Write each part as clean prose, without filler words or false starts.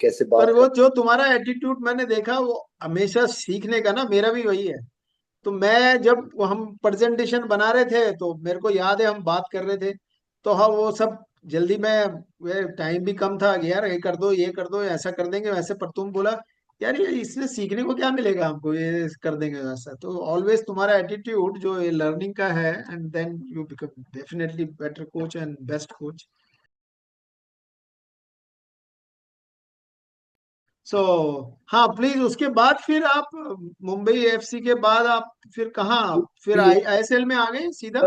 कैसे पर बात वो कर। जो तुम्हारा एटीट्यूड मैंने देखा वो हमेशा सीखने का ना, मेरा भी वही है। तो मैं जब हम प्रेजेंटेशन बना रहे थे तो मेरे को याद है हम बात कर रहे थे, तो हाँ वो सब जल्दी में, वे टाइम भी कम था कि यार ये कर दो, ये कर दो, ऐसा कर देंगे वैसे, पर तुम बोला यार ये इसमें सीखने को क्या मिलेगा हमको, ये कर देंगे वैसा। तो ऑलवेज तुम्हारा एटीट्यूड जो ये लर्निंग का है, and then you become definitely better coach and best coach. So हाँ प्लीज, उसके बाद फिर आप मुंबई एफसी के बाद आप फिर कहाँ, फिर फिर आईएसएल में आ गए सीधा?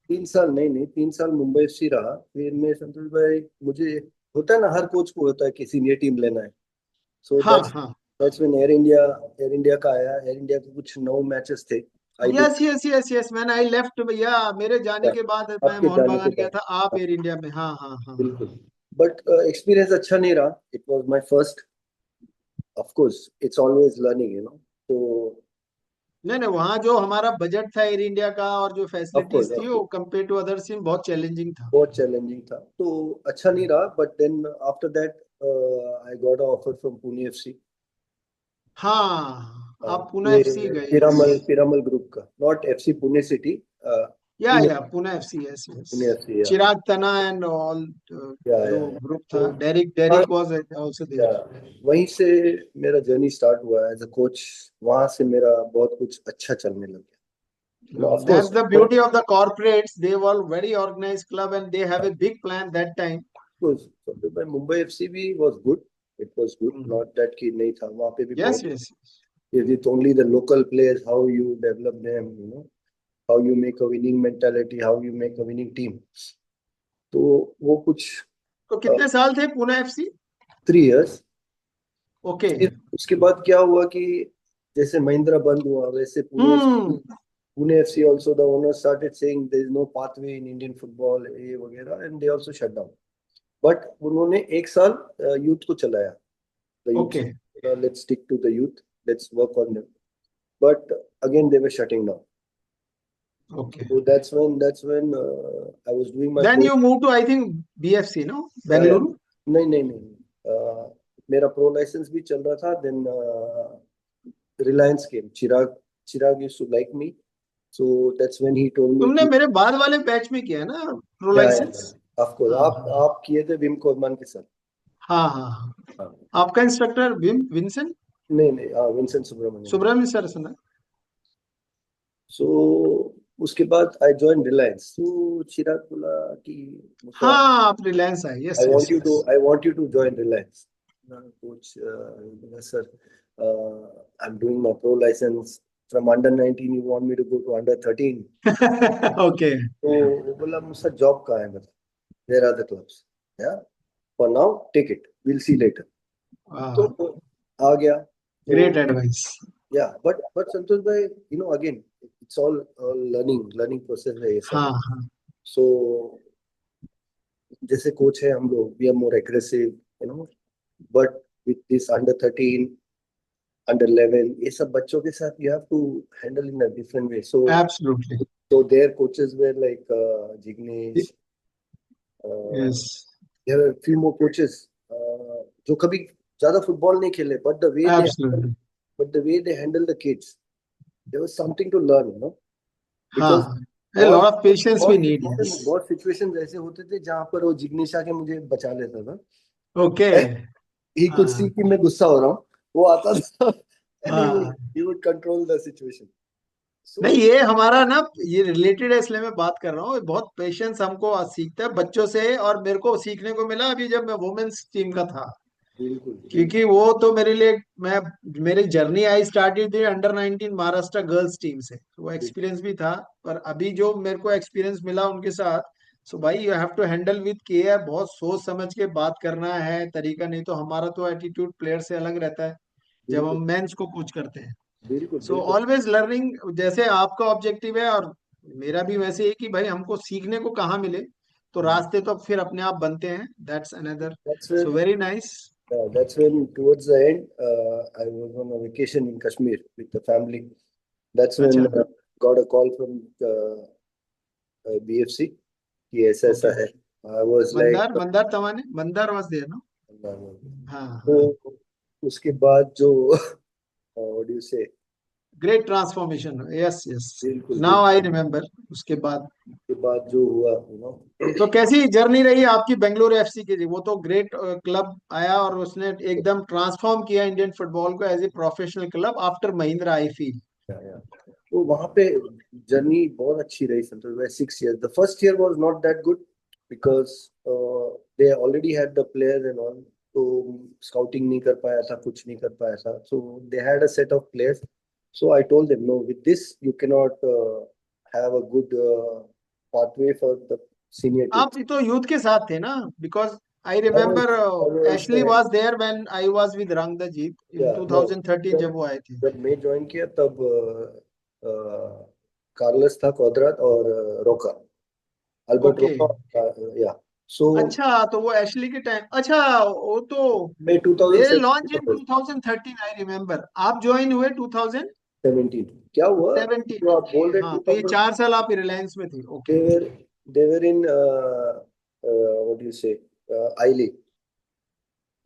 3 साल, नहीं नहीं, 3 साल मुंबई एफसी रहा। फिर मैं संतोष भाई, मुझे होता है ना, हर कोच को होता है कि सीनियर टीम लेना है। सो हाँ दैट्स हाँ। दैट्स व्हेन एयर इंडिया का आया। एयर इंडिया के कुछ 9 मैचेस थे। I did. Yes yes yes yes, man I left भैया, मेरे जाने के बाद मैं आपके मोहन जाने के बागान गया बाद। था, आप हाँ, एयर इंडिया में। हाँ हाँ हाँ बिल्कुल। हाँ। बट एक्सपीरियंस अच्छा नहीं रहा। It was my first. Of course it's always learning, तो नहीं नहीं, वहाँ जो हमारा बजट था एयर इंडिया का और जो ऑफ कोर्स फैसिलिटीज थी वो कंपेयर टू अदर टीम बहुत चैलेंजिंग था। बहुत चैलेंजिंग था, तो अच्छा नहीं रहा। But then after that I got a offer from Pune FC. हाँ, आप पुणे ये एफसी गए, यस। पिरामल पिरामल ग्रुप का, not FC Pune city. Pune या Pune FC, yes yes. Pune FC, yeah. चिराग तना एंड ऑल, जो या ग्रुप था, तो डेरिक हाँ, डेरिक वाज आल्सो या, देयर। वहीं से मेरा जर्नी स्टार्ट हुआ एज अ कोच। वहां से मेरा बहुत कुछ अच्छा चलने लग गया, of That's course. the beauty of the corporates. They were very organized club and they have a big plan that time. Mumbai FC भी was good. It was good, Mhm. Not that कि नहीं था, वहां पे भी Yes, बहुत। yes. It's only the local players, how you develop them, how you make a winning mentality, how you make a winning team. तो वो कुछ तो कितने साल थे पुणे एफसी? 3 इयर्स। ओके। फिर उसके बाद क्या हुआ कि जैसे महिंद्रा बंद हुआ, वैसे हम्म। Pune FC also the owner started saying there is no pathway in Indian football, ये वगैरह, and they also shut down. But उन्होंने एक साल यूथ को चलाया। The youth, okay let's stick to the youth, let's work on them. But again they were shutting down. Okay. So that's when I was doing my then pro. You move to I think BFC, no, Yeah. Bengaluru? नहीं नहीं नहीं, मेरा pro licence भी चल रहा था। Then Reliance came. Chirag Chirag used to like me, so that's when he told me तुमने कि मेरे बाद वाले बैच में किया है ना प्रो या लाइसेंस? ऑफ कोर्स हाँ हाँ आप किए थे विम कोरमान के साथ। हाँ हाँ हाँ। हाँ। आपका इंस्ट्रक्टर विंसेंट नहीं नहीं, हाँ, विंसेंट सुब्रमण्यम। सुब्रमण्य सर सुना? सो उसके बाद आई जॉइन रिलायंस। तो चिराग बोला कि मुझे, हाँ, आप रिलायंस आए, I yes yes want you to yes. I want you to join Reliance. Coach, yes, sir, I'm doing my pro license from under 19. You want me to go to under 13? Okay. तो वो बोला मुझसे job कहाँ है, मतलब where are the clubs? Yeah, for now take it. We'll see later. तो आ गया। तो ग्रेट एडवाइस। yeah, but संतोष भाई, again, it's all learning process है ये सब। हाँ हाँ So जैसे कोच है हम लोग, we are more aggressive, but with this under 13, under 11, ये सब बच्चों के साथ you have to handle in a different way. Absolutely. So their coaches were like Jignesh. Yes. There are a few more coaches जो कभी ज्यादा football नहीं खेले, absolutely. but the way they handle the kids, there was something to learn, हाँ, because ए बहुत lot of patience we बहुत need, yes. बहुत situations ऐसे होते थे जहां पर वो जिग्नेश आके मुझे बचा लेता था। ओके। ही कुछ सी हाँ कि मैं गुस्सा हो रहा हूँ, वो आता था एंड हाँ। he would control the situation. So नहीं, ये हमारा ना, ये रिलेटेड है इसलिए मैं बात कर रहा हूँ, बहुत पेशेंस हमको आज सीखता है बच्चों से, और मेरे को सीखने को मिला अभी जब मैं वुमेन्स टीम का था। बिल्कुल क्योंकि बिल्कुल। वो तो मेरे लिए, मैं, मेरी जर्नी आई स्टार्टेड थी अंडर 19 महाराष्ट्र गर्ल्स टीम से, तो वो एक्सपीरियंस भी था। पर अभी जो मेरे को एक्सपीरियंस मिला उनके साथ, सो भाई you have to handle with care, बहुत सोच समझ के बात करना है तरीका, नहीं तो हमारा तो एटीट्यूड प्लेयर से अलग रहता है जब बिल्कुल हम मेंस को कोच करते हैं। बिल्कुल सो बिल्कुल। ऑलवेज लर्निंग, जैसे आपका ऑब्जेक्टिव है और मेरा भी वैसे ही, कि भाई हमको सीखने को कहाँ मिले, तो रास्ते तो फिर अपने आप बनते हैं, that's another. That's so when very nice. that's when towards the end I was on a vacation in Kashmir with the family. That's when अच्छा। got a call from BFC कि ऐसा ऐसा ओके। है। I was like, Mandar Mandar Tawane, Mandar was there, no? हाँ हाँ, तो उसके बाद जो what do say, great transformation, yes yes, बिल्कुल नाउ आई बिल्कुल, रिमेम्बर। उसके बाद के बाद जो हुआ तो कैसी जर्नी रही आपकी बेंगलुरु एफसी की? वो तो ग्रेट क्लब आया और उसने एकदम ट्रांसफॉर्म किया इंडियन फुटबॉल को as a professional club after Mahindra, I feel. Yeah. तो वहां पे जर्नी बहुत अच्छी रही संतोष भाई। 6 years, the first year was not that good because they already had the players and all. तो स्काउटिंग नहीं कर पाया था, कुछ नहीं कर पाया था, so they had a set of players. So I told them no, with this you can not have a good pathway for the senior आप teams. तो यूथ के साथ थे ना? Because I I was remember I was Ashley there. Was there when I was with Rangdajied in Yeah, no. 2013 जब जब वो आए थे। जब मैं ज्वाइन किया तब कार्लस था, क्वाद्रात और रोका, अल्बर्ट ओके, रोका। या। सो अच्छा तो वो एशली के टाइम, अच्छा वो तो मैं दे 2017 लॉन्च इन 2013, आई रिमेम्बर। आप ज्वाइन हुए 2017। क्या हुआ जो आप बोल रहे हाँ, तो ये 2000, 4 साल आप रिलायंस में थे, okay. They were they were in what you say, I league.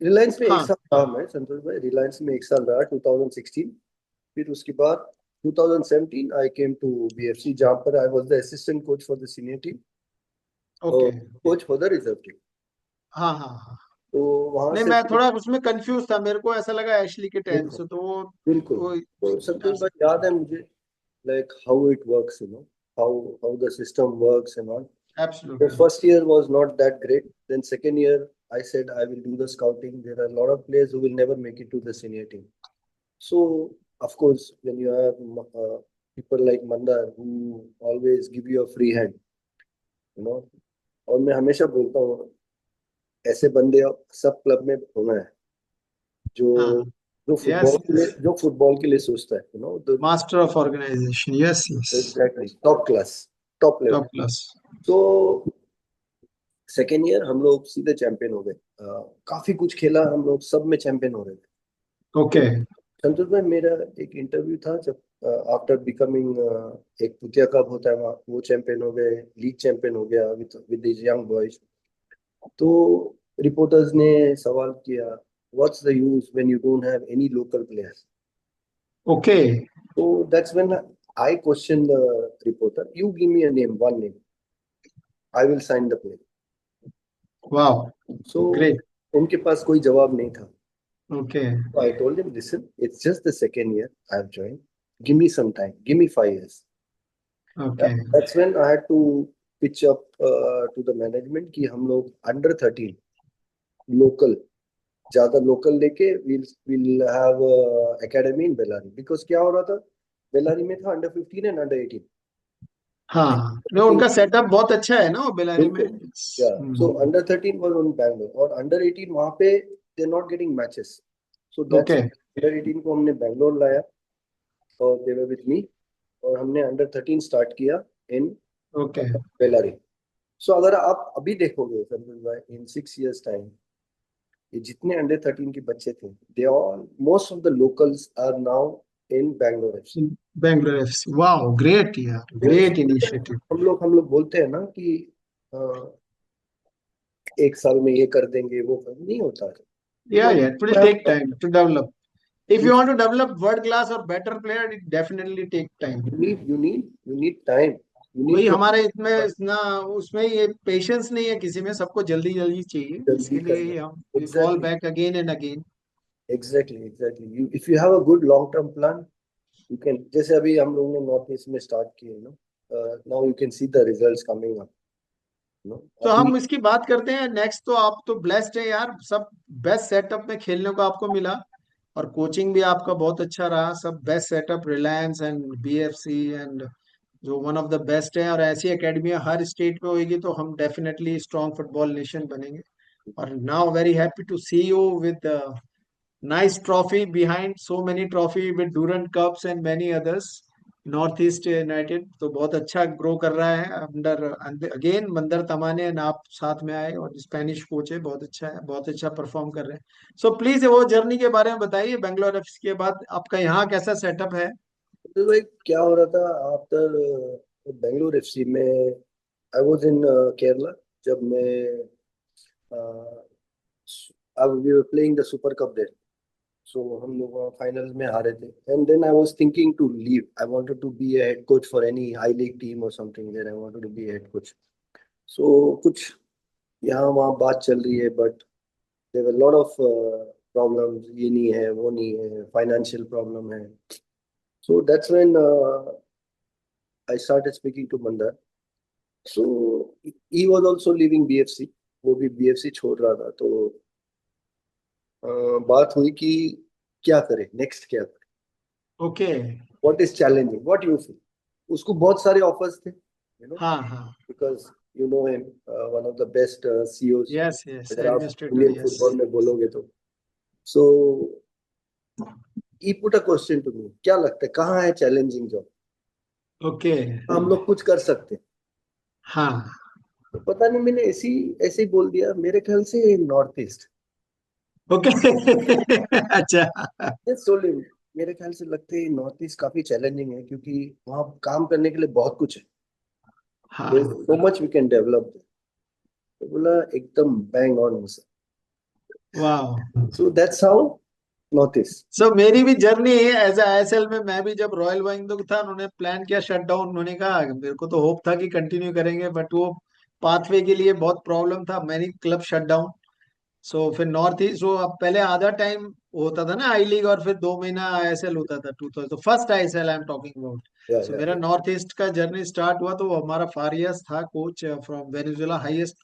Reliance में एक हाँ, साल रहा मैं संतोष भाई, रिलायंस में एक साल रहा 2016। फिर उसके बाद 2017 आई केम टू बीएफसी, जहाँ पर I was the assistant coach for the senior team और okay, coach for the reserve team. हाँ हाँ हाँ। तो वहां नहीं, से मैं फिर थोड़ा उसमें कंफ्यूज था, मेरे को ऐसा लगा एशली के टाइम बिल्कुल से, तो बिल्कुल। वो तो संतोष 4 साल। भाई याद है मुझे, like how it works, how the system works and all. The absolutely. first year was not that great. Then second year, I said I will do the scouting. There are a lot of players who will never make it to the senior team. So of course, when you have people like Mandar who always give you a free hand, you know. और मैं हमेशा बोलता हूँ, ऐसे बंदे सब club में होना है, जो हाँ, जो यस फुटबॉल के लिए यस, जो फुटबॉल के लिए सोचता है, master of organization, yes yes, exactly top class, top level. Top class. तो सेकेंड ईयर हम लोग सीधे चैंपियन हो गए। काफी कुछ खेला, हम लोग सब में चैंपियन हो रहे थे। ओके, संतोष भाई, मेरा एक इंटरव्यू था जब आफ्टर बिकमिंग, एक पुतिया कप होता है वहाँ, वो चैंपियन हो गए, लीग चैंपियन हो गया with with this young boys. तो रिपोर्टर्स ने सवाल किया, what's the use when you don't have any local players? Okay, तो that's when I question the reporter, you give me a name, one name, I will sign the player. Wow, so great, उनके पास कोई जवाब नहीं था। Okay, So I told him, listen, it's just the second year I've joined. Give me some time. Give me 5 years. Yeah, okay, that's when I had to pitch up to the management कि हम लोग under 13 local, ज्यादा local लेके we'll have academy in Bellary, because क्या हो रहा था, बेलारी में था अंडर 15 एंड अंडर 18। हाँ, नहीं उनका सेटअप बहुत अच्छा है ना वो बेलारी में। बिल्कुल। या। So under 13 was on Bangalore और अंडर 18 वहां पे they not getting matches. So that's okay, under 18 को हमने बैंगलोर लाया और दे वर विद मी, और हमने अंडर 13 स्टार्ट किया इन ओके, बेलारी। सो अगर आप अभी देखोगे संतोष भाई, इन 6 years टाइम, ये जितने अंडर 13 के बच्चे थे, they all most of the locals are now in Bangalore FC. Bangalore FC, wow great यार, तो ग्रेट इनिशिएटिव। हम लोग बोलते हैं ना कि अ, एक साल में ये कर देंगे, वो नहीं होता है। Yeah, No, yeah, it will take time to develop. If you want to develop world class or better player, it definitely take time. you need time, you need वही to हमारे इसमें ना, उसमें ये पेशेंस नहीं है किसी में, सबको जल्दी जल्दी चाहिए, जल्दी इसके लिए करना। ही हम fall exactly back again and again. Exactly you, if you have a good long term plan, you can, जैसे अभी हम लोगों ने नॉर्थ ईस्ट में स्टार्ट किए ना, now you can see the results coming up, तो अभी। हम इसकी बात करते हैं नेक्स्ट। तो आप तो ब्लेस्ड है यार, सब बेस्ट सेटअप में खेलने को आपको मिला, और कोचिंग भी आपका बहुत अच्छा रहा, सब best setup, Reliance and BFC and जो वन ऑफ द बेस्ट है। और ऐसी एकेडमियां हर स्टेट में होगी तो हम डेफिनेटली स्ट्रॉन्ग फुटबॉल नेशन बनेंगे। और now very happy to see you with nice trophy behind so many trophy with Durand Cups and many others. North East United तो बहुत अच्छा ग्रो कर रहा है अंडर, अगेन मंदर तमाने एंड आप साथ में आए, और स्पेनिश कोच है, बहुत अच्छा है, बहुत अच्छा परफॉर्म कर रहे हैं। सो प्लीज वो जर्नी के बारे में बताइए, बेंगलोर एफसी के बाद आपका यहाँ कैसा सेटअप है? तो भाई क्या हो रहा था आफ्टर बेंगलोर एफसी में, आई वाज इन केरला। जब मैं we were playing the Super Cup there. So हम लोग वहाँ finals में हारे थे. And then I was thinking to leave. I wanted to be a head coach for any high league team or something. There I wanted to be a head coach. So कुछ यहाँ वहाँ बात चल रही है, but there were a lot of problems. ये नहीं है, वो नहीं है, financial problem है. So that's when I started speaking to Mandar. So he was also leaving BFC. वो भी BFC छोड़ रहा था. तो बात हुई कि क्या करें, नेक्स्ट क्या करें, okay. What is challenging, what you feel. उसको बहुत सारे ऑफर्स थे, हाँ हाँ. Because you know him, one of the best CEOs yes yes, अगर आप एडमिनिस्ट्रेटर. Indian yes. फुटबॉल में बोलोगे तो. So he put a question to me, क्या लगता है कहाँ है चैलेंजिंग जॉब, ओके. हम लोग कुछ कर सकते हैं. हाँ. तो पता नहीं, मैंने ऐसे ही बोल दिया, मेरे ख्याल से नॉर्थ ईस्ट. ओके. अच्छा. मेरे ख्याल से लगते है नॉर्थ ईस्ट काफी चैलेंजिंग है, क्योंकि वहाँ काम करने के लिए बहुत कुछ है. हाँ. So much we can develop. तो बोला एकदम बैंग ऑन सर. वाह. So that's how North East. सो मेरी भी जर्नी है एज आईएसएल में. मैं भी जब रॉयल बंगलोर था, उन्होंने प्लान किया शट डाउन. उन्होंने कहा, मेरे को तो होप था कि कंटिन्यू करेंगे, बट वो पाथवे के लिए बहुत प्रॉब्लम था. Many club shut down. So फिर नॉर्थ ईस्ट, वो अब पहले आधा टाइम होता था ना आई लीग, और फिर 2 महीना आईएसएल होता था. 2000 तो first ISL I am talking about. या सो या मेरा या नॉर्थ ईस्ट का जर्नी स्टार्ट हुआ, तो वो हमारा फारियस था coach from Venezuela, highest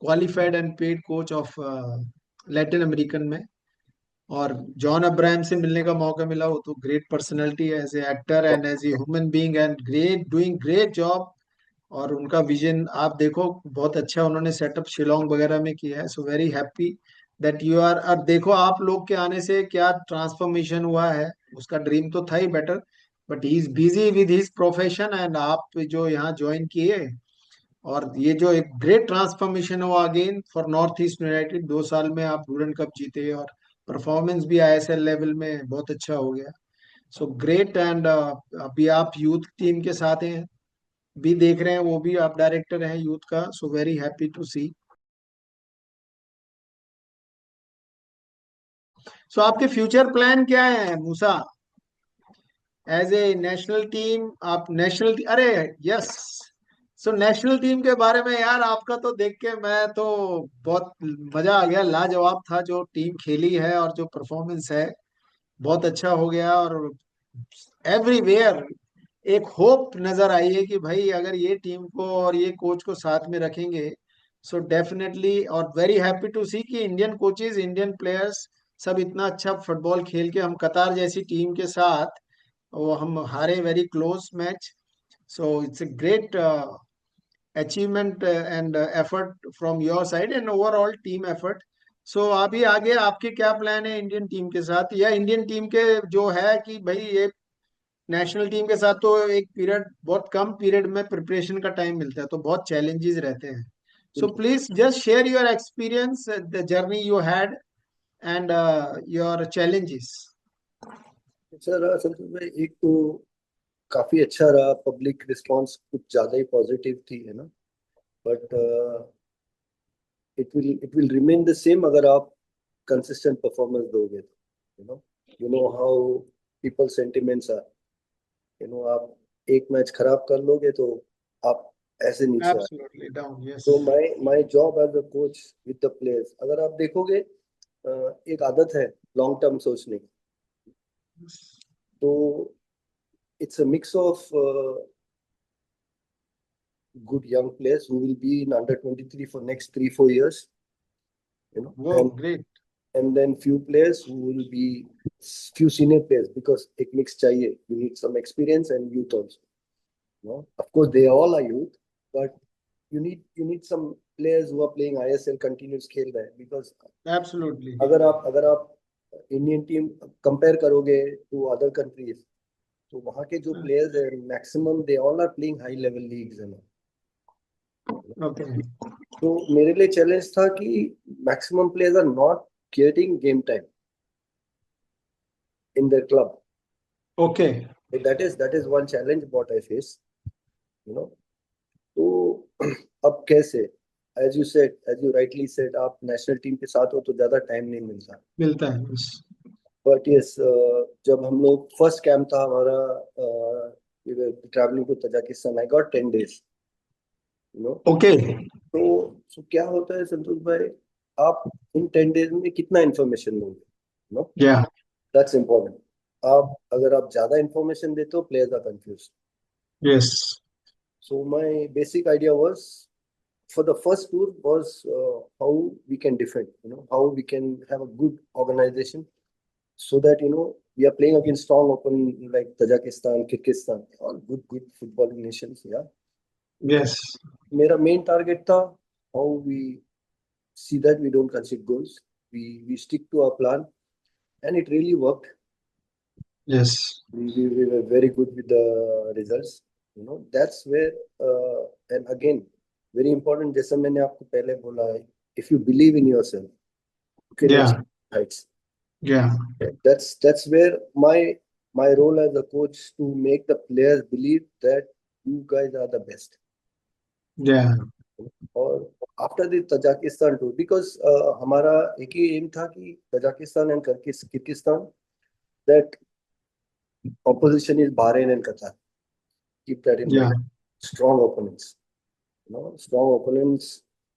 qualified and paid coach of Latin American में. और जॉन अब्राहम से मिलने का मौका मिला. वो तो ग्रेट पर्सनैलिटी है as a actor and as a human being, and great doing great job. और उनका विजन आप देखो, बहुत अच्छा उन्होंने सेटअप शिलोंग वगैरह में किया है. So very happy that you are. अब देखो आप लोग के आने से क्या ट्रांसफॉर्मेशन हुआ है. उसका ड्रीम तो था ही better, but he is busy with his profession, and आप जो यहाँ ज्वाइन किए, और ये जो एक ग्रेट ट्रांसफॉर्मेशन हुआ again for North East United. 2 साल में आप डूरन कप जीते, और परफॉर्मेंस भी आईएसएल लेवल में बहुत अच्छा हो गया. So great. एंड अभी आप यूथ टीम के साथ हैं, भी देख रहे हैं, वो भी आप डायरेक्टर हैं यूथ का. सो वेरी हैप्पी टू सी. सो आपके फ्यूचर प्लान क्या है मूसा, एज ए नेशनल टीम? आप नेशनल, अरे यस. सो नेशनल टीम के बारे में यार, आपका तो देख के मैं तो बहुत मजा आ गया. लाजवाब था जो टीम खेली है, और जो परफॉर्मेंस है बहुत अच्छा हो गया. और एवरीवेयर एक होप नजर आई है कि भाई अगर ये टीम को और ये कोच को साथ में रखेंगे, सो डेफिनेटली. और वेरी हैप्पी टू सी कि इंडियन कोचेज, इंडियन प्लेयर्स सब इतना अच्छा फुटबॉल खेल के, हम कतार जैसी टीम के साथ वो हम हारे very close match. So it's a great achievement and effort from your side and overall team effort. So अभी आगे आपके क्या प्लान है इंडियन टीम के साथ, या इंडियन टीम के जो है कि भाई ये नेशनल टीम के साथ तो एक पीरियड, बहुत कम पीरियड में प्रिपरेशन का टाइम मिलता है, तो बहुत चैलेंजेस रहते हैं. So please just share your experience, the journey you had, and your challenges. Sir Santosh भाई, एक तो काफी अच्छा रहा, पब्लिक रिस्पांस कुछ ज्यादा ही पॉजिटिव थी, है ना. But it will remain the same अगर आप कंसिस्टेंट परफॉर्मेंस दोगे तो. You know how people sentiments are. आप एक मैच खराब कर लोगे तो आप ऐसे नीचे आ. Absolutely down. यस. तो my job as a coach with the players, अगर आप देखोगे एक आदत है लॉन्ग टर्म सोचने की. तो it's a mix of good young players who will be in under 23 for next 3-4 years, वो and great. then few players who will be few senior players, because एक mix चाहिए. You need some experience and youth also. Of course they all are youth, but you need some players who are playing ISL continuous खेल रहे हैं, because absolutely. अगर आप Indian team compare करोगे to other countries, तो वहाँ के जो प्लेयर्स हैं maximum they all are playing high level leagues, है ना. ओके. तो मेरे लिए चैलेंज था कि maximum players are not getting game time in their club. Okay. That is one challenge what I face. You know तो अब कैसे, एज यू राइटली सेड, आप नेशनल टीम के साथ हो तो ज्यादा टाइम नहीं मिलता। मिलता है बस। बट यस, जब हम लोग फर्स्ट कैंप था हमारा, travelling to Tajikistan, I got 10 days, you know. Okay. तो क्या होता है संतोष भाई, आप इन 10 days में कितना इंफॉर्मेशन लोगे, नो, या। That's important. अगर आप ज्यादा इंफॉर्मेशन देते हो, players are confuse. Yes. So my basic idea was for the first tour was how we can defend, how we can have a good organization, so that we are playing against strong opponent like Tajikistan, Kyrgyzstan, all good footballing nations. Yeah, yes. मेरा main target था how we see that we don't concede goals. We stick to our plan, and it really worked. Yes. We were very good with the results. That's where, and again, very important, जैसा मैंने आपको पहले बोला है, if you believe in yourself, you can या। achieve heights. या। That's where my role as a coach, to make the players believe that you guys are the best. या। और after the Tajikistan tour, because हमारा एक ही M था कि Tajikistan and Kyrgyzstan, that opposition is Bahrain and Qatar. Keep that in या। mind. Strong opponents, strong opponents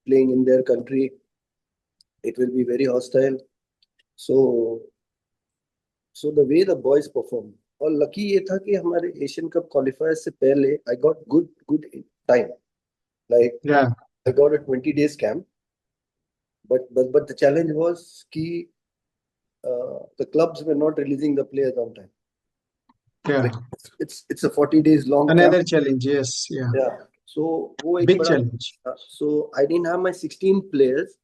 playing in their country. It will be very hostile. So the way the boys perform, और lucky ये था कि हमारे Asian cup qualifier से पहले I got good time, like yeah. I got a 20 days camp. But the challenge was कि the clubs were not releasing the players on time. या। It's a 40 days long camp. Another challenge. Yes. या। Yeah. So वो एक big बड़ा, challenge. so I didn't have my 16 players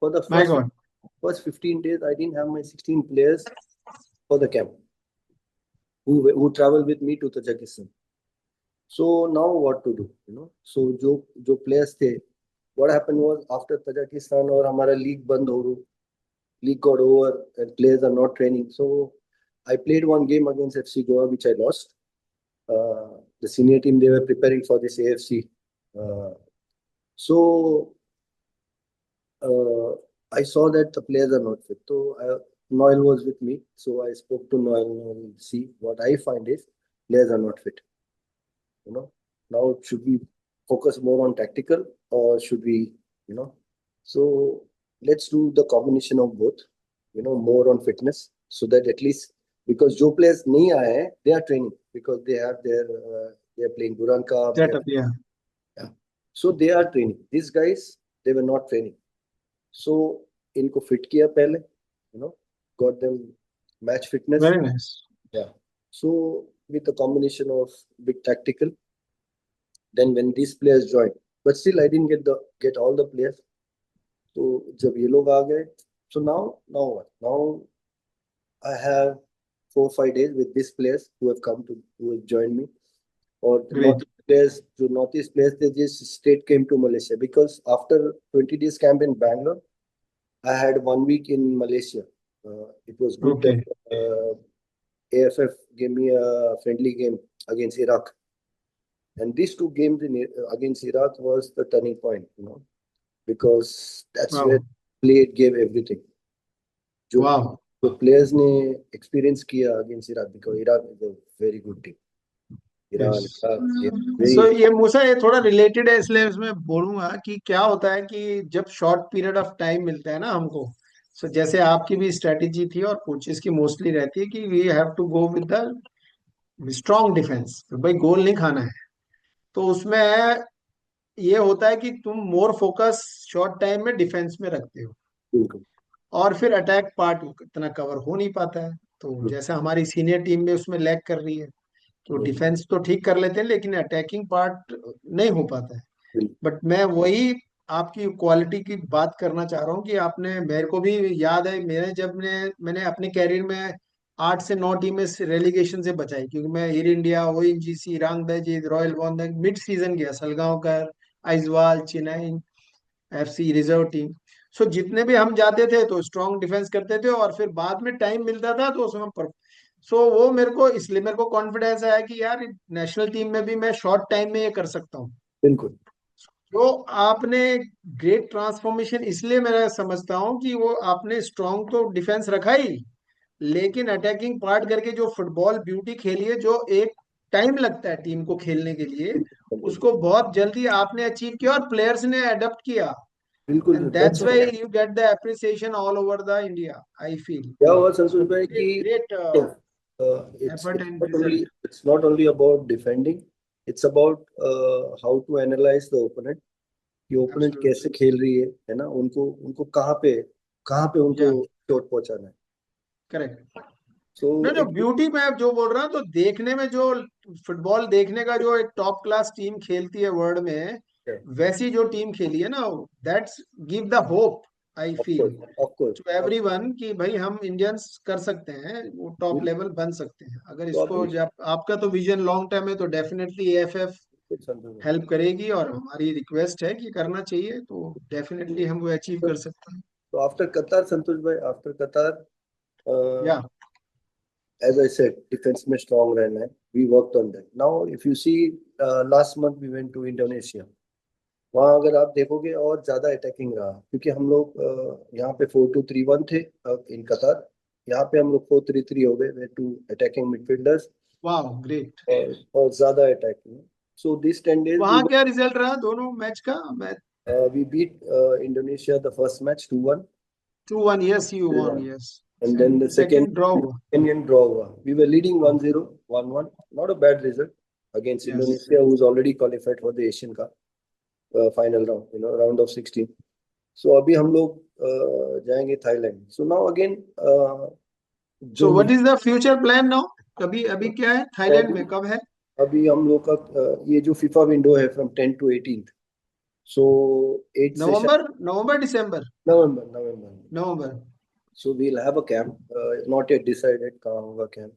for the my God. first 15 days. I didn't have my 16 players for the camp who traveled with me to Tajikistan. So now what to do? So जो players थे, what happened was after Tajikistan और हमारा league got over and players are not training. So I played one game against FC Goa, which I lost. The senior team, they were preparing for this AFC. So I saw that the players are not fit. So Noel was with me. So I spoke to Noel, see what I find is players are not fit. Now should we focus more on tactical, or should we, so let's do the combination of both, more on fitness, so that at least, because जो players नहीं आए हैं, they are training because they have they are playing Duran Cup. Setup. या। Yeah. So they are training. These guys, they were not training. So इनको fit किया पहले, got them match fitness. Very nice. Yeah. So with a combination of big tactical, then when these players joined, but still I didn't get all the players. So जब ये लोग आ गए, so now what? Now I have 4 5 days with these players who have joined me. Or great. Northeast players, they just straight came to Malaysia, because after 20 days camp in Bangalore, I had 1 week in Malaysia. It was good okay. that AFF gave me a friendly game against Iraq. And these two games against Iraq was the turning point, because that's wow. where play gave everything. जो wow. जो players ने experience किया against Iraq, because Iraq is a very good team. Yes. Iran, Iraq, they are so very, ये मूसा, ये थोड़ा related है, इसलिए इसमें बोलूंगा कि क्या होता है कि जब शॉर्ट पीरियड ऑफ टाइम मिलता है ना हमको, सो जैसे आपकी भी स्ट्रेटेजी थी और कोचेस की मोस्टली रहती है कि we have to go with the strong defence, भाई गोल नहीं खाना है। तो उसमें ये होता है कि तुम मोर फोकस शॉर्ट टाइम में डिफेंस में रखते हो, बिल्कुल। और फिर अटैक पार्ट इतना कवर हो नहीं पाता है। तो जैसा हमारी सीनियर टीम में उसमें लैग कर रही है, तो डिफेंस तो ठीक कर लेते हैं लेकिन अटैकिंग पार्ट नहीं हो पाता है। बट मैं वही आपकी क्वालिटी की बात करना चाह रहा हूँ कि आपने, मेरे को भी याद है, मेरे जब मैंने अपने कैरियर में 8 से 9 टीमें रेलीगेशन से बचाई, क्योंकि मैं Air India, ONGC, Rangdajied, Royal बॉन्दक, मिड सीजन गया, Salgaocar, Aizawl, Chennai FC reserve team. So जितने भी हम जाते थे तो स्ट्रॉन्ग डिफेंस करते थे, और फिर बाद में टाइम मिलता था तो उसमें सो वो मेरे को, इसलिए मेरे को कॉन्फिडेंस आया कि यार नेशनल टीम में भी मैं शॉर्ट टाइम में ये कर सकता हूँ। बिल्कुल। जो आपने ग्रेट ट्रांसफॉर्मेशन इसलिए मैं समझता हूँ कि वो आपने स्ट्रांग तो डिफेंस रखा ही, लेकिन अटैकिंग पार्ट करके जो फुटबॉल ब्यूटी खेली है, जो एक टाइम लगता है टीम को खेलने के लिए, उसको बहुत जल्दी आपने अचीव किया और प्लेयर्स ने अडॉप्ट किया, बिल्कुल and that's that's why you get the appreciation all over the India, I feel. क्या हुआ संतोष सो भाई कि great great yes, it's effort it's and not only result. it's not only about defending, it's about how to analyze the opponent, कि opponent absolutely कैसे खेल रही है ना, उनको उनको कहाँ पे उनको या चोट पहुंचाना है। करेक्ट। सो ना जो इट ब्यूटी मैं जो बोल रहा हूँ, तो देखने में जो फुटबॉल देखने का जो एक टॉप क्लास टीम खेलती है वर्ल्ड में, वैसी जो टीम खेली है ना, that's give the hope, I of feel, course of course to everyone कि भाई हम इंडियंस कर सकते हैं, वो टॉप अब लेवल बन सकते हैं अगर तो इसको, अभी जब आपका तो विजन लॉन्ग टर्म है, तो डेफिनेटली एएफएफ संतोष भाई, हेल्प करेगी, और हमारी रिक्वेस्ट है कि करना चाहिए, तो डेफिनेटली हम वो अचीव कर सकते हैं। तो आफ्टर कतार संतोष भाई, आफ्टर कतार, या as I said, defense में strong रहना है. We worked on that. Now, if you see, last month we went to Indonesia. वहाँ अगर आप देखोगे और ज्यादा अटैकिंग रहा, क्योंकि हम लोग यहाँ पे 4-2-3-1 थे इन कतार, यहाँ पे हम लोग 4-3-3 हो गए, टू अटैकिंग मिडफील्डर्स वाह ग्रेट। और ज्यादा अटैकिंग. सो दिस 10 days वहां क्या रिजल्ट रहा दोनों मैच का? Match we beat Indonesia the first match 2-1. 2-1, yes you won, Yeah. yes, And then and the second second draw हुआ। Indian draw हुआ. We were leading 1-0, 1-1. Not a bad result against Yes. Indonesia, who's already qualified for the Asian Cup final round, round of 16. So अभी हम लोग जाएंगे Thailand. So now again, So जो what मुझे is the future plan now? अभी अभी क्या है तो थाईलैंड में, कब है? अभी हम लोग का ये जो फीफा विंडो है from 10 to 18th. So 8 session November, November December? November. November. So we'll have a camp, not yet decided कहाँ होगा camp.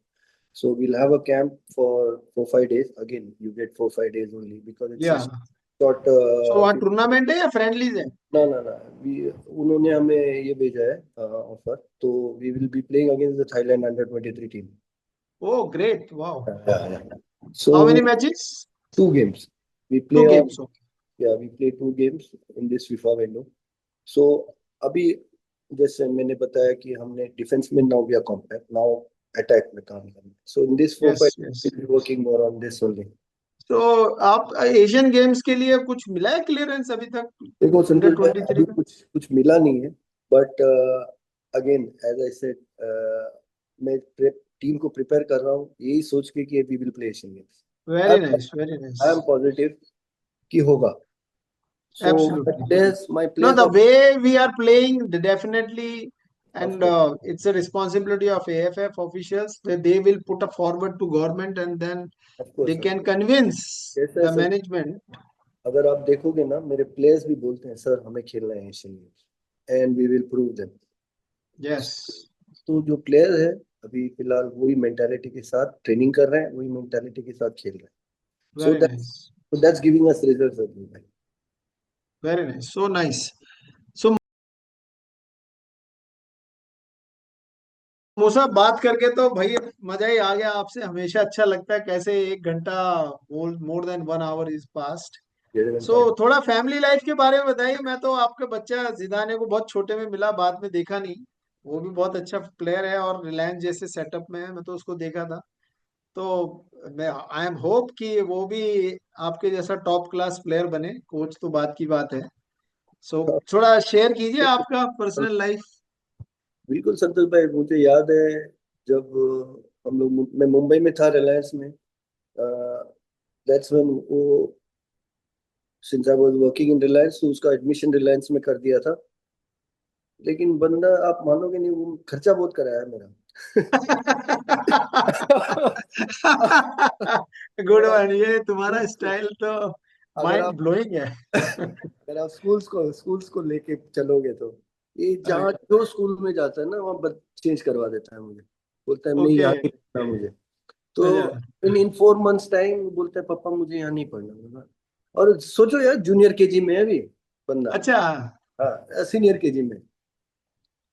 So we'll have a camp for 4-5 days. Again, you get 4-5 days only because it's या a short. सो वहाँ tournament है या friendlies है? No, no, no. उन्होंने हमें ये भेजा है ऑफर, तो we will be playing against the Thailand under 23 team. Oh great, wow. Yeah. How So many matches? 2 games. We to play on. Games, okay. Yeah, we play 2 games in this FIFA window. So अभी जैसे मैंने बताया कि हमने defence में now we are compact, now attack में काम करना है. So in this four yes five yes. Will be working more on this only. तो आप एशियन गेम्स के लिए कुछ मिला है क्लियरेंस अभी तक, देखो अंडर संतोष भाई, ट्वेंटी थ्री अभी का? कुछ कुछ मिला नहीं है, but again as I said, मैं टीम को प्रिपेयर कर रहा हूँ यही सोच के कि we will play Asian games. Very nice, very nice. I am positive कि होगा. So Absolutely. My No, players the are way we are playing, definitely, of and course. it's a responsibility of AFF officials that they will put a forward to government, and then of they course can convince कैसा है the sir, management. अगर आप देखोगे ना, मेरे players भी बोलते हैं सर हमें खेलना है Asian games and we will prove them. Yes, तो जो प्लेयर है अभी फिलहाल वही मेंटालिटी के साथ ट्रेनिंग कर रहे हैं, वही मेंटालिटी के साथ खेल रहे हैं. सो very that's nice, so that's giving us results भाई. very nice, so nice. So मूसा, बात करके तो भाई मजा ही आ गया आपसे, हमेशा अच्छा लगता है कैसे 1 घंटा, more than 1 our is past. जय जगन सो भाई. थोड़ा फैमिली लाइफ के बारे में बताइए। मैं तो आपका बच्चा जिदाने को बहुत छोटे में मिला, बाद में देखा नहीं। वो भी बहुत अच्छा प्लेयर है, और रिलायंस जैसे सेटअप में है, मैं तो उसको देखा था। तो मैं आई एम होप कि वो भी आपके जैसा टॉप क्लास प्लेयर बने। कोच तो बात की बात है। सो थोड़ा शेयर कीजिए आपका पर्सनल लाइफ। बिल्कुल संतोष भाई, मुझे याद है जब हम लोग, मैं मुंबई में था रिलायंस में. दैट्स व्हेन वो, since I was working in Reliance, तो उसका एडमिशन रिलायंस में कर दिया था. लेकिन बंदा, आप मानोगे नहीं, वो खर्चा बहुत कराया मेरा. गुड अगर आप वन, ये तुम्हारा schools को स्टाइल तो अगर माइंड आप ब्लोइंग है। अगर आप स्कूल्स को लेके चलोगे, तो ये अरे जहाँ जो स्कूल में जाता है ना, वहाँ चेंज करवा देता है मुझे. बोलता है नहीं, ओके, यहाँ नहीं पढ़ना मुझे. अच्छा तो इन 4 months टाइम बोलता है पापा मुझे यहाँ नहीं पढ़ना. बोला, और सोचो यार, जूनियर केजी में है अभी बंदा. अच्छा, हाँ, सीनियर केजी में.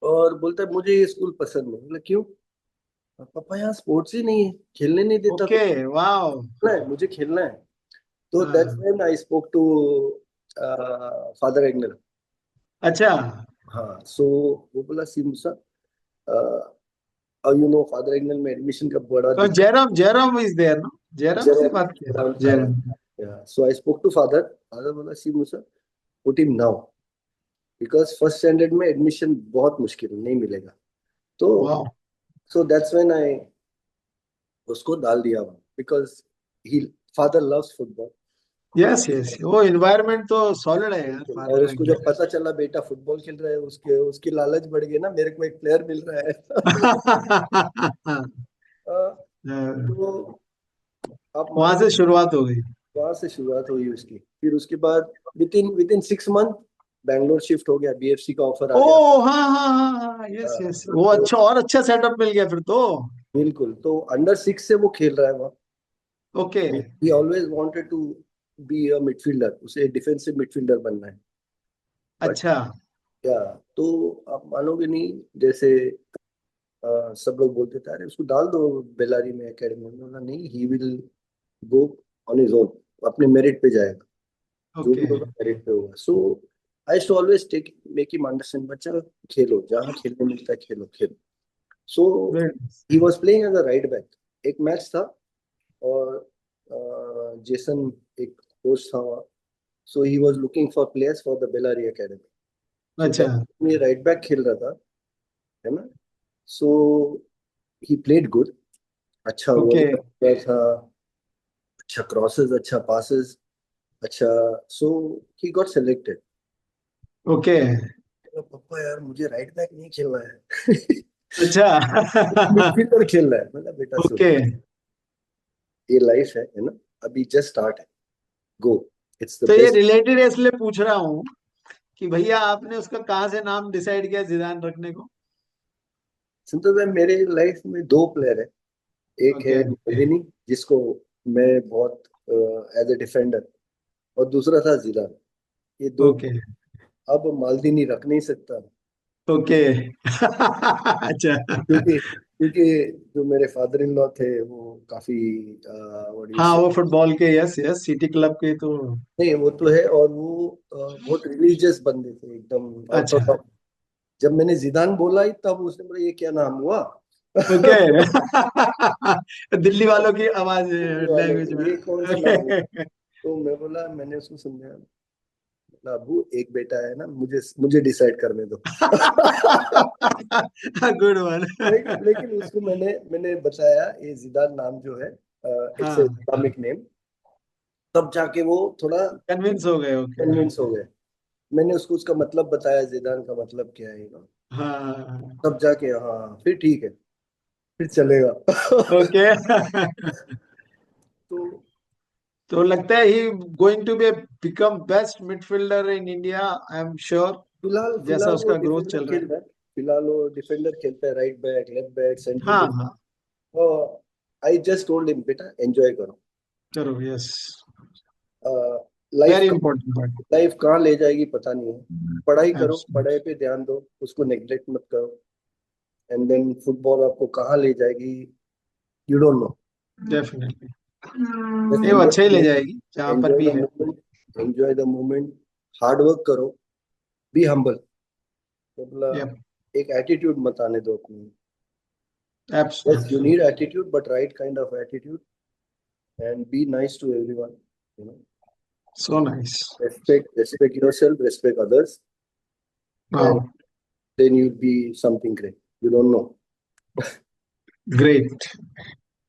और बोलता है मुझे ये स्कूल पसंद नहीं. बोला क्यों? पापा यहाँ स्पोर्ट्स ही नहीं है, खेलने नहीं देता. Okay, wow. खेलना है, मुझे खेलना है. तो दैट्स हाँ, when I spoke to father Agnel. अच्छा, हाँ, सो वो बोला सी मूसा, फादर एग्नल में एडमिशन का बड़ा तो दिक्कत। जयराम, जयराम इज देयर ना, जयराम से बात किया, Jayaram. So I spoke to father. Father बोला see Musa, put him now, because first standard में एडमिशन बहुत मुश्किल नहीं मिलेगा। तो वाह, सो दैट्स व्हेन आई उसको डाल दिया, because he father loves football. Yes yes, वो एनवायरनमेंट तो सॉलिड है यार, और फादर उसको जब पता चला बेटा फुटबॉल खेल रहा है, उसके उसकी लालच बढ़ गई ना, मेरे को एक प्लेयर मिल रहा है। तो आप वहां मानो, से शुरुआत हो गई। वहां से शुरुआत हुई उसकी। फिर उसके बाद with in 6 month Bangalore shift हो गया, बीएफसी का ऑफर आ ओ गया। हाँ हाँ हाँ हाँ, यस यस, वो तो अच्छा, और अच्छा सेटअप मिल गया फिर तो। बिल्कुल, तो अंडर 6 से वो खेल रहा है वहाँ। Okay, he always wanted to be a midfielder, उसे डिफेंसिव मिडफील्डर बनना है। बट अच्छा, क्या, तो आप मानोगे नहीं, जैसे सब लोग बोलते थे अरे उसको डाल दो बेलारी में एकेडमी में, बोला नहीं, he will go on his own, अपने मेरिट पे जाएगा, जो भी ओके, होगा मेरिट पे होगा। So I too always take make him understand, बच्चा खेलो, जहाँ खेलने मिलता है खेलो खेलो। So very, he was playing as a right back. एक मैच था, और जेसन एक कोच था वहाँ। So he was looking for players for the Bellary academy. So अच्छा, मैं राइट बैक खेल रहा था, है ना। सो ही प्लेड गुड, अच्छा ओके, वॉलीबॉल था, अच्छा क्रॉसेस, अच्छा पासेस, अच्छा। सो ही गॉट सेलेक्टेड। ओके, पापा यार मुझे राइट बैक नहीं खेलना है। अच्छा। मिडफील्डर खेलना है। मतलब बेटा सुन, ओके, ये लाइफ है ना, अभी जस्ट स्टार्ट है, गो, इट्स द तो ये बेस्ट। रिलेटेड है इसलिए पूछ रहा हूँ कि भैया आपने उसका कहाँ से नाम डिसाइड किया जिदान रखने को? संतोष भाई, मेरे लाइफ में दो प्लेयर है। एक है ओके, मल्दिनी, जिसको मैं बहुत एज ए डिफेंडर, और दूसरा था जिदान। ये दो। ओके, अब मालदीनी रख नहीं सकता, ओके। अच्छा, क्योंकि जो मेरे फादर इन लॉ थे वो काफी व्हाट यू हाँ से, वो फुटबॉल के, यस यस, सिटी क्लब के तो। नहीं वो तो है, और वो बहुत रिलीजियस बंदे थे, एकदम अच्छा, ऑर्थोडॉक्स। जब मैंने जिदान बोला ही, तब उसने बोला ये क्या नाम हुआ। ओके। दिल्ली वालों की आवाज, दिल्ली वालों लैंग्वेज को में। ये कौन सा नाम हुआ। तो मैं बोला, मैंने उसको समझाया, बोला अबू एक बेटा है ना, मुझे मुझे डिसाइड करने दो। Good one. लेकिन उसको मैंने बताया ये जिदान नाम जो है, इट्स हाँ, इस्लामिक नेम। तब जाके वो थोड़ा कन्विंस हो गए, ओके। कन्विंस हो गए। मैंने उसको उसका मतलब बताया, जिदान का मतलब क्या है, हाँ, तब जाके हाँ फिर ठीक है, फिर चलेगा। ओके। तो तो लगता है he going to be become best midfielder in India, I am sure, फिलहाल जैसा फिलहाल वो उसका ग्रोथ डिफेंडर चल रहा खेल है। रहा है। फिलहाल वो डिफेंडर खेलता है, right back, left back, central हाँ डिफेंस। हाँ, आई जस्ट टोल्ड हिम, बेटा एंजॉय करो। करो, yes, life very important part. Life कहाँ ले जाएगी पता नहीं है। पढ़ाई करो, पढ़ाई एब्सोल्युटली, पे ध्यान दो, उसको नेग्लेक्ट मत करो। एंड देन फुटबॉल आपको कहाँ ले जाएगी, यू डोंट नो। डेफिनेटली, बस ये वो अच्छा ही ले जाएगी जहां पर एंजॉय भी द है। Moment, enjoy the moment, hard work करो, बी हम्बल। मतलब यप, एक एटीट्यूड मत आने दो अपनी। Yes, you absolutely, need attitude, but right kind of attitude, and be nice to everyone. You know, so nice, respect yourself, respect others, and wow, then you'll be something great. You don't know. Great,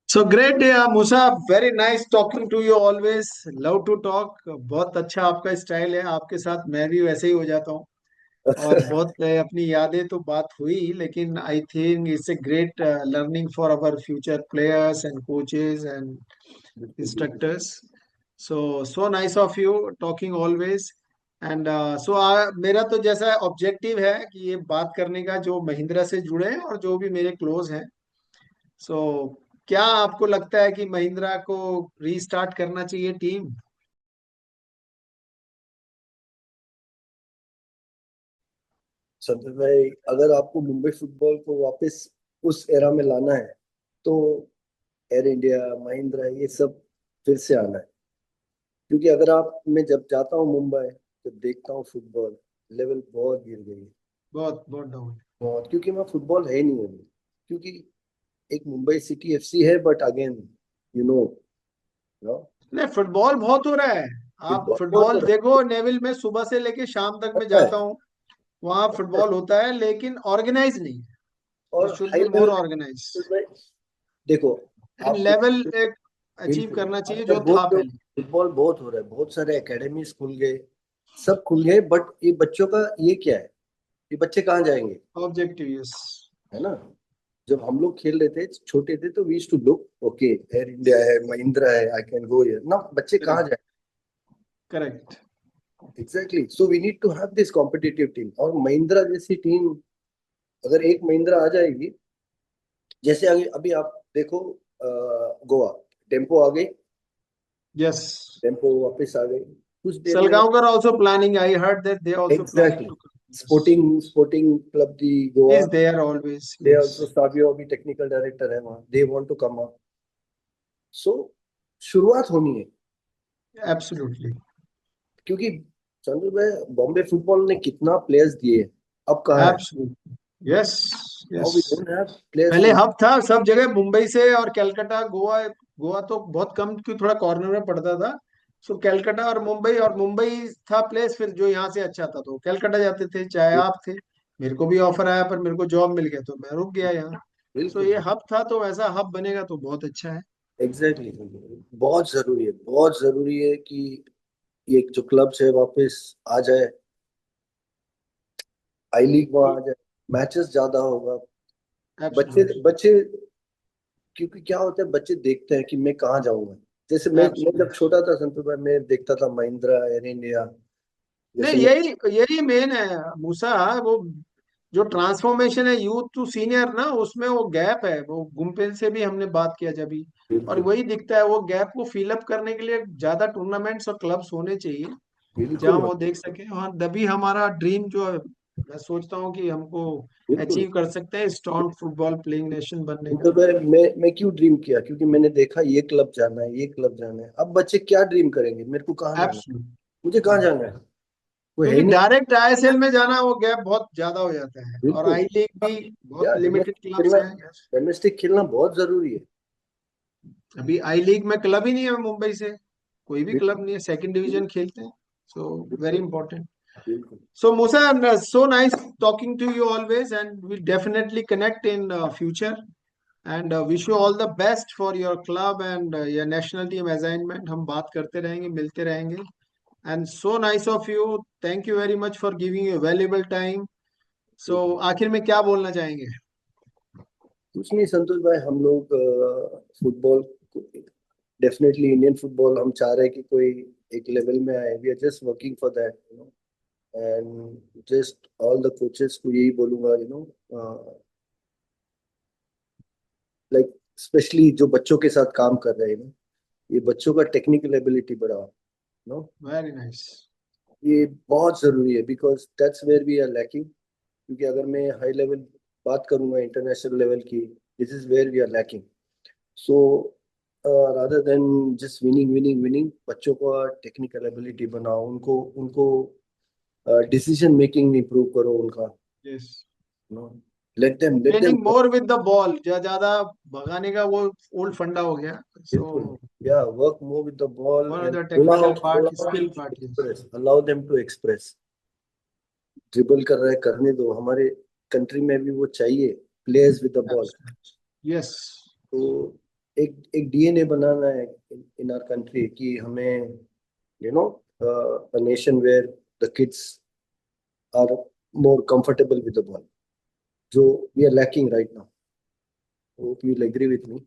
so great Moosa, very nice talking to you, always love to talk, बहुत अच्छा आपका style है, आपके साथ मैं भी वैसे ही हो जाता हूँ। और बहुत अपनी यादें तो बात हुई, लेकिन I think it's a great learning for our future players and coaches and instructors. So nice of you talking always. And so मेरा तो जैसा ऑब्जेक्टिव है कि ये बात करने का, जो महिंद्रा से जुड़े हैं और जो भी मेरे क्लोज हैं। सो क्या आपको लगता है कि महिंद्रा को रीस्टार्ट करना चाहिए टीम? संतोष भाई, अगर आपको मुंबई फुटबॉल को वापस उस एरा में लाना है, तो एयर इंडिया, महिंद्रा, ये सब फिर से आना है। क्योंकि अगर आप, मैं जब जाता हूँ मुंबई, जब देखता हूँ फुटबॉल लेवल बहुत गिर गई है। बहुत बहुत डाउन। बहुत, क्योंकि मैं फुटबॉल है ही नहीं अभी। क्योंकि एक मुंबई सिटी एफसी है, but again you know no नहीं, फुटबॉल बहुत हो रहा है। आप फुटबॉल बहुत हो फुटबॉल रहा देखो, नेविल में सुबह से लेके शाम तक है, मैं पता जाता है। हूँ, वहां पता है। फुटबॉल होता है लेकिन ऑर्गेनाइज नहीं है। और it should high be level more organize में देखो, एंड आप लेवल एक अचीव बिल्कुल करना आप चाहिए जो जब बोल था रहे हो पहले। फुटबॉल बहुत हो रहा है, बहुत सारे एकेडमीज खुल गए, सब खुल गए, बट ये बच्चों का ये क्या है, ये बच्चे कहाँ जाएंगे, ऑब्जेक्टिव, यस। है ना। जब हम लोग खेल रहे थे छोटे थे तो we used to look okay, Air India है, महिंद्रा है, आई कैन गो हियर ना, बच्चे कहाँ करेक्ट, जाए। Correct. Exactly, so we need to have this competitive team, और महिंद्रा जैसी टीम, अगर एक महिंद्रा आ जाएगी, जैसे अभी अभी आप देखो गोवा, टेम्पो आ गई, यस। टेम्पो वापस आ गई कुछ देर में। Salgaonkar also planning. I heard that they also planning exactly, to come. Yes. Sporting club de Goa, Is there always? They also, Yes. Sabio अभी टेक्निकल डायरेक्टर है वहाँ, they want to come up. So शुरुआत होनी है, Absolutely. क्योंकि चंद्र भाई, Bombay football ने कितना प्लेयर्स दिए, अब कहाँ है। Absolutely. Yes. Now we Yes. Don't have players पहले टू। हब था सब जगह, मुंबई से और कलकत्ता, गोवा। गोवा तो बहुत कम, क्यों थोड़ा कॉर्नर में पड़ता था। सो कलकत्ता और मुंबई था प्लेस, फिर जो यहाँ से अच्छा था तो कलकत्ता जाते थे, चाहे आप थे। मेरे को भी ऑफर आया पर मेरे को जॉब मिल गया तो मैं रुक गया यहाँ। सो बिल्कुल, ये हब था, तो वैसा हब बनेगा तो बहुत अच्छा है। एग्जैक्टली, बहुत जरूरी है, बहुत जरूरी है कि ये जो क्लब्स है वापस आ जाए, आई लीग वहाँ आ जाए, मैचेस ज्यादा होगा, बच्चे एब्सोल्युटली, बच्चे, क्योंकि क्या होता है, बच्चे देखते हैं कि मैं कहाँ जाऊंगा। जैसे मैं जब एब्सोल्युटली। छोटा था संतू भाई, मैं देखता था महिंद्रा, एयर इंडिया, जैसे नहीं, मैं। यही यही मेन है मूसा। वो जो ट्रांसफॉर्मेशन है यूथ टू सीनियर ना, उसमें वो गैप है, वो गुम्पेल से भी हमने बात किया जब भी। और बिल्कुल, वही दिखता है, वो गैप को फिल अप करने के लिए ज्यादा टूर्नामेंट्स और क्लब्स होने चाहिए बिल्कुल जहां भाई, वो देख सके। हाँ, तभी हमारा ड्रीम जो है, मैं सोचता हूँ कि हमको बिल्कुल। अचीव कर सकते हैं स्ट्रॉन्ग फुटबॉल प्लेइंग नेशन बनने तो का। मैं क्यों ड्रीम किया, क्योंकि मैंने देखा ये क्लब जाना है, ये क्लब जाना है। अब बच्चे क्या ड्रीम करेंगे, मेरे को कहाँ जाना है, मुझे कहाँ एब्सोल्युटली। जाना है, कोई है क्योंकि ही नहीं। डायरेक्ट आईएसएल में जाना, वो गैप बहुत ज्यादा हो जाता है, और बिल्कुल, आई लीग भी बहुत या लिमिटेड डोमेस्टिक क्लब्स खेलना, हैं। डोमेस्टिक खेलना बहुत जरूरी है। अभी आई लीग में क्लब ही नहीं है मुंबई से, कोई भी बिल्कुल, क्लब नहीं है, सेकंड डिवीजन खेलते हैं। सो वेरी बिल्कुल, इंपॉर्टेंट। बिल्कुल। So Musa, so nice talking to you always, and we'll definitely connect in future. And wish you all the best for your club and your national team assignment. हम बात करते रहेंगे, मिलते रहेंगे। And so nice of you. Thank you very much for giving your valuable time. So आखिर में क्या बोलना चाहेंगे? कुछ नहीं संतोष भाई, हम लोग फुटबॉल, डेफिनेटली इंडियन फुटबॉल हम चाह रहे हैं कि कोई एक लेवल में आए, we are just working for that, you know. And just all the coaches को यही बोलूंगा, यू नो, लाइक स्पेशली जो बच्चों के साथ काम कर रहे हैं ना, ये बच्चों का टेक्निकल एबिलिटी बढ़ाओ, नो। Very nice. ये बहुत जरूरी है, because that's where we are lacking. क्योंकि अगर मैं हाई लेवल बात करूंगा इंटरनेशनल लेवल की, this is where we are lacking. So rather than just winning winning winning, बच्चों का टेक्निकल एबिलिटी बनाओ, उनको उनको डिसीजन मेकिंग इंप्रूव करो उनका, Yes. No. Let them Playing more with the ball, ज्यादा भगाने का वो ओल्ड फंडा हो गया। बिल्कुल, So या work more with the ball one of and the allow technical part, allow them skill to part is. express, allow them to express। Dribble कर रहे हैं, करने दो, हमारे कंट्री में भी वो चाहिए, players with the ball. Absolutely. Yes. तो एक एक डीएनए बनाना है इन आवर कंट्री, कि हमें, you know, a nation where the kids are more comfortable with the ball, जो we are lacking right now. Hope you'll agree with me,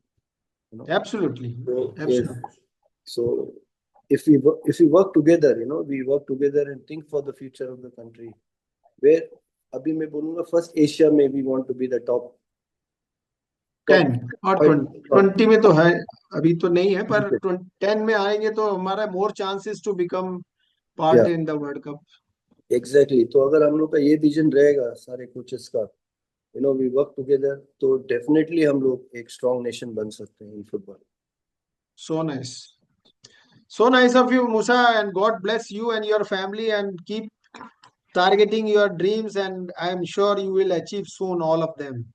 you know. Absolutely. So yes, Absolutely. so if we work together, you know, we work together and think for the future of the country, where अभी मैं बोलूंगा first Asia में we want to be the top, ten top और point, twenty, top. 20 में तो है। अभी तो नहीं है, पर 10 में आएंगे तो हमारा मोर चांसेस टू बिकम या part in the world cup. Exactly, तो अगर हम लोग का ये विजन रहेगा सारे कोचेस का, you know, we work together, तो डेफिनेटली हम लोग एक स्ट्रॉन्ग नेशन बन सकते हैं in football. So nice. So nice of you, Musa, and God bless you and your family, and keep targeting your dreams, and I am sure you will achieve soon all of them.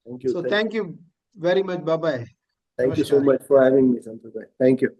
Thank you. So thank you very much. Bye bye. Thank you so Namaskar. much for having me, Santosh bhai. Thank you.